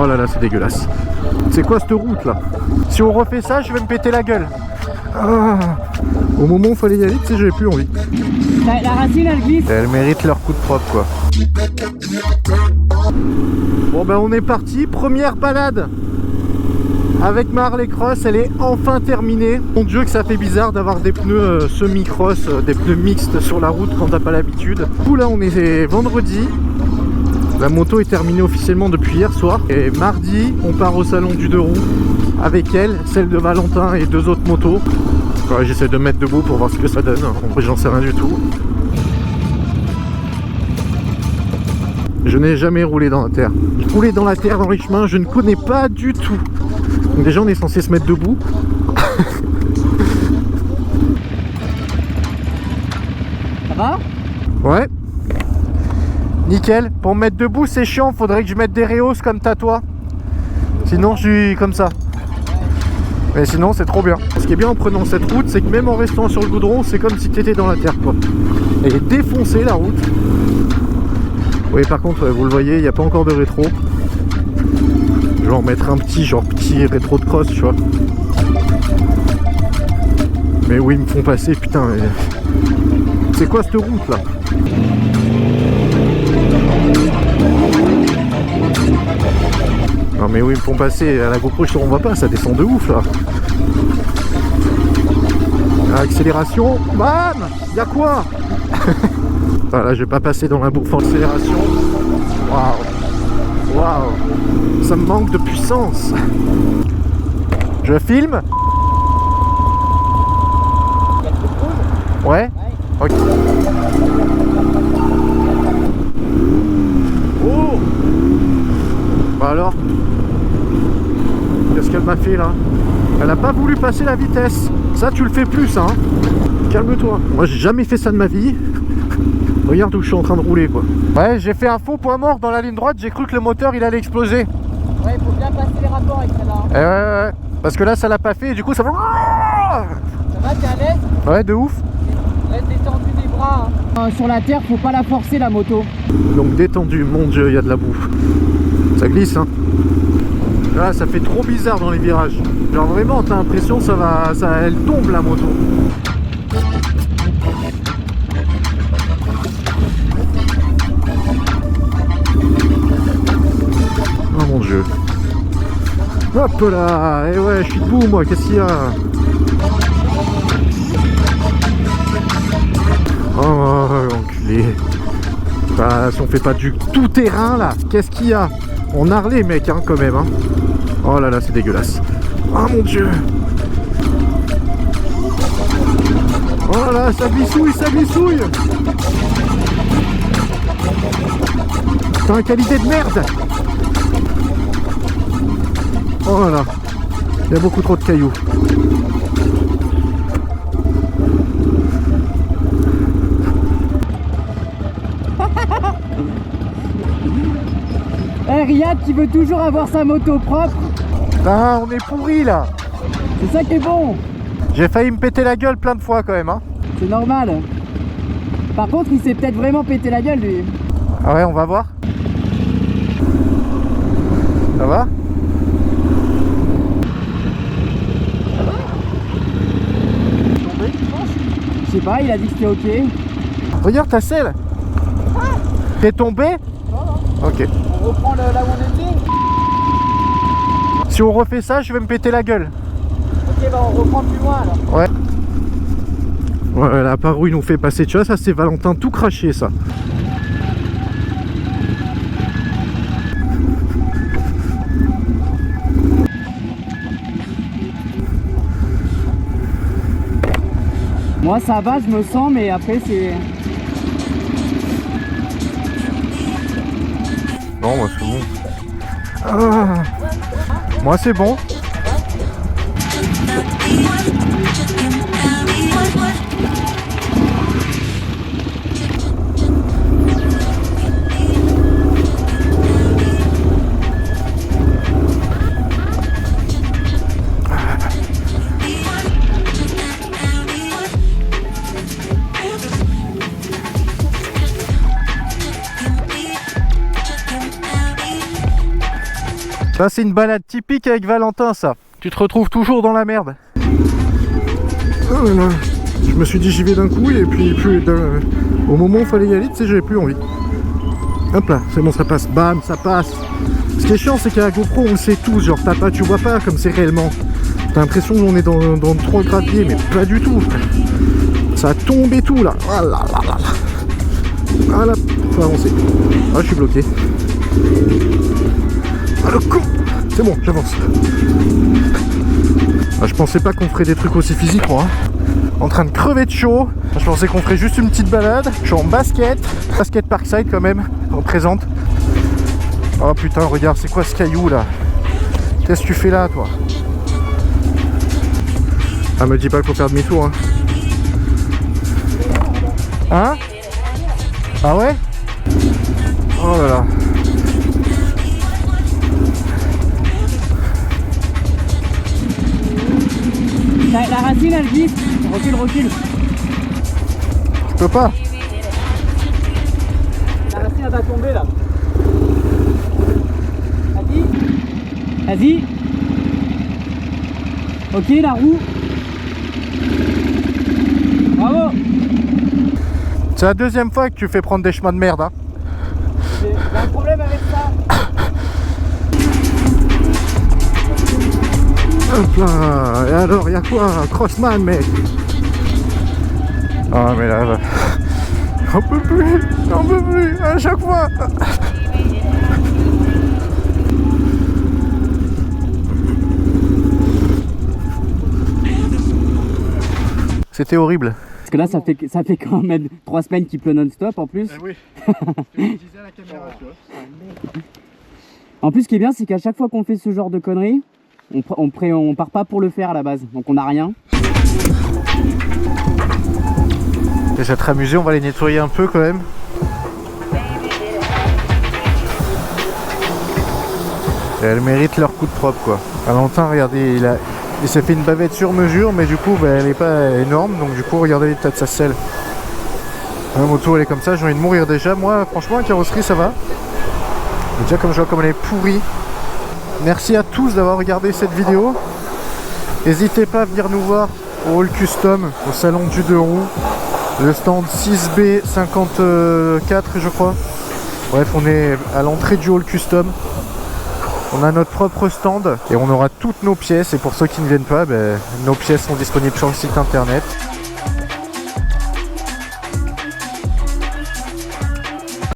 Oh là là, c'est dégueulasse. C'est quoi cette route là? Si on refait ça, je vais me péter la gueule. Ah. Au moment où il fallait y aller, tu sais, j'avais plus envie. La racine, elle glisse. Elles méritent leur coup de propre, quoi. Bon ben on est parti, première balade avec ma Harley Cross, elle est enfin terminée. Mon Dieu que ça fait bizarre d'avoir des pneus semi-cross, des pneus mixtes sur la route quand t'as pas l'habitude. Du coup là on est vendredi, la moto est terminée officiellement depuis hier soir. Et mardi on part au salon du 2 roues avec elle, celle de Valentin et 2 autres motos. Ouais, j'essaie de me mettre debout pour voir ce que ça donne, en vrai j'en sais rien du tout. Je n'ai jamais roulé dans la terre. Rouler dans la terre, dans les chemins, je ne connais pas du tout. Donc déjà, on est censé se mettre debout. Ça va? Ouais. Nickel. Pour me mettre debout, c'est chiant. Faudrait que je mette des réhausses comme t'as toi. Sinon, je suis comme ça. Mais sinon, c'est trop bien. Ce qui est bien en prenant cette route, c'est que même en restant sur le goudron, c'est comme si tu étais dans la terre, quoi. Elle est défoncée, la route. Oui, par contre, vous le voyez, il n'y a pas encore de rétro. Je vais en mettre un petit, genre petit rétro de cross, tu vois. Mais oui, ils me font passer, putain. C'est quoi cette route là? Non mais oui, ils me font passer. À la GoPro, on voit pas, ça descend de ouf là. Accélération, bam! Y'a quoi? Voilà, je vais pas passer dans la bouffe en accélération. Waouh! Waouh! Ça me manque de puissance. Je filme? Ouais? Ok. Oh! Bah alors? Qu'est-ce qu'elle m'a fait là? Elle a pas voulu passer la vitesse. Ça, tu le fais plus, ça, hein? Calme-toi. Moi, j'ai jamais fait ça de ma vie. Regarde où je suis en train de rouler, quoi. Ouais, j'ai fait un faux point mort dans la ligne droite. J'ai cru que le moteur, il allait exploser. Ouais, il faut bien passer les rapports avec celle-là. Ouais. Parce que là, ça l'a pas fait. Et du coup, ça va... Ça va, t'es à l'aise? Ouais, de ouf. Reste détendu des bras. Hein. Sur la terre, faut pas la forcer, la moto. Donc détendu, mon Dieu, il y a de la bouffe. Ça glisse, hein. Là, ça fait trop bizarre dans les virages. Genre vraiment, t'as l'impression elle tombe la moto. Oh mon Dieu. Hop là. Et ouais, je suis debout moi, qu'est-ce qu'il y a? Oh enculé. Bah, si on fait pas du tout terrain là, qu'est-ce qu'il y a? On Harley mec, hein, quand même, hein. Oh là là, c'est dégueulasse. Oh mon Dieu. Oh là, ça glissouille, ça glissouille. Putain, qualité de merde. Oh là là. Il y a beaucoup trop de cailloux. Riyad qui veut toujours avoir sa moto propre. Ah, on est pourri là. C'est ça qui est bon. J'ai failli me péter la gueule plein de fois quand même, hein. C'est normal. Par contre, il s'est peut-être vraiment pété la gueule lui. Ah ouais, on va voir. Ça va? Tombé, tu penses? Je sais pas, il a dit que c'était ok. Regarde ta selle. T'es tombé? Non. Ok. On reprend là où on était. Si on refait ça, je vais me péter la gueule. Ok, bah on reprend plus loin alors. Ouais. Ouais, là, par où il nous fait passer, tu vois, ça c'est Valentin tout craché, ça. Moi ça va, je me sens, mais après c'est... Non, moi c'est bon. Ah. Moi c'est bon. Ça c'est une balade typique avec Valentin ça. Tu te retrouves toujours dans la merde. Oh là là. Je me suis dit j'y vais d'un coup et puis au moment où il fallait y aller, tu sais, j'avais plus envie. Hop là, c'est bon, ça passe. Bam, ça passe. Ce qui est chiant, c'est qu'à la GoPro, on le sait tous. Genre, tu vois pas comme c'est réellement. T'as l'impression qu'on est dans 3 graviers, mais pas du tout. Ça a tombé tout là. Ah là là là là. Ah là, faut avancer. Ah, je suis bloqué. Ah le con. C'est bon, j'avance. Ah, je pensais pas qu'on ferait des trucs aussi physiques, moi. En train de crever de chaud. Je pensais qu'on ferait juste une petite balade. Je suis en basket. Basket Parkside quand même, représente. Oh putain, regarde, c'est quoi ce caillou là? Qu'est-ce que tu fais là, toi? Ah, me dis pas qu'il faut faire demi-tour, hein. Hein? Ah ouais? Oh là là. La racine elle glisse. Recule, recule. Je peux pas. La racine elle va tomber là. Vas-y. Vas-y. Ok, la roue. Bravo. C'est la deuxième fois que tu fais prendre des chemins de merde, hein. J'ai un problème avec ça. Hop là. Et alors, y'a quoi? Crossman, mec. Ah mais là, on peut plus, à chaque fois. C'était horrible. Parce que là, ça fait quand même 3 semaines qu'il pleut non-stop en plus. Oui. Je disais à la caméra, tu vois. En plus, ce qui est bien, c'est qu'à chaque fois qu'on fait ce genre de conneries, on part pas pour le faire à la base, donc on n'a rien. Et ça te amusé, on va les nettoyer un peu quand même. Et elles méritent leur coup de propre quoi. Valentin, regardez, il s'est fait une bavette sur mesure, mais du coup bah, elle n'est pas énorme, donc du coup regardez l'état de sa selle. La moto elle est comme ça, j'ai envie de mourir déjà. Moi franchement la carrosserie ça va. Mais déjà comme je vois comme elle est pourrie. Merci à tous d'avoir regardé cette vidéo. N'hésitez pas à venir nous voir au Hall Custom, au salon du 2 roues. Le stand 6B54 je crois. Bref, on est à l'entrée du Hall Custom. On a notre propre stand et on aura toutes nos pièces. Et pour ceux qui ne viennent pas, nos pièces sont disponibles sur le site internet.